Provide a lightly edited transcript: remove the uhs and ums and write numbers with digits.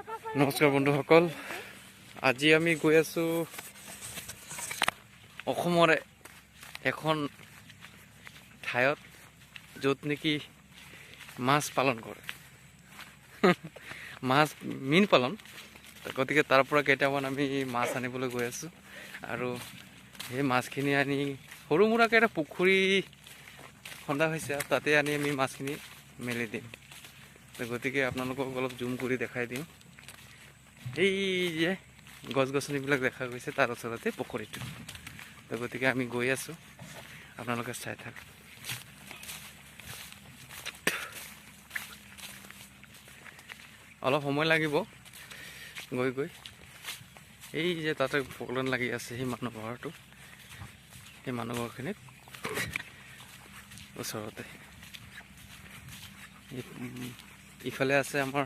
নমস্কাৰ বন্ধুসকল, আজি আমি গৈ আছো অসমৰে এখন ঠাইত য'ত নেকি মাছ পালন কৰে। মাছ মীন পালন, গতিকে তাৰ পৰা কেইটামান আমি মাছ আনিবলৈ গৈ আছো আৰু সেই মাছখিনি আনি সৰু মুৰাকৈ এটা পুখুৰী খন্দা হৈছে, তাতে আনি আমি মাছখিনি মেলি দিম। গতিকে আপোনালোকক অলপ জুম কৰি দেখাই দিওঁ। এই যে গছ গছনিবিলাক দেখা গৈছে তাৰ ওচৰতে পুখুৰীটো। গতিকে আমি গৈ আছোঁ, আপোনালোকে চাই থাক। অলপ সময় লাগিব গৈ গৈ। এই যে তাতে পকলন লাগি আছে সেই মানুহ ঘৰটো, সেই মানুহ ঘৰখিনিত ওচৰতে। ইফালে আছে আমাৰ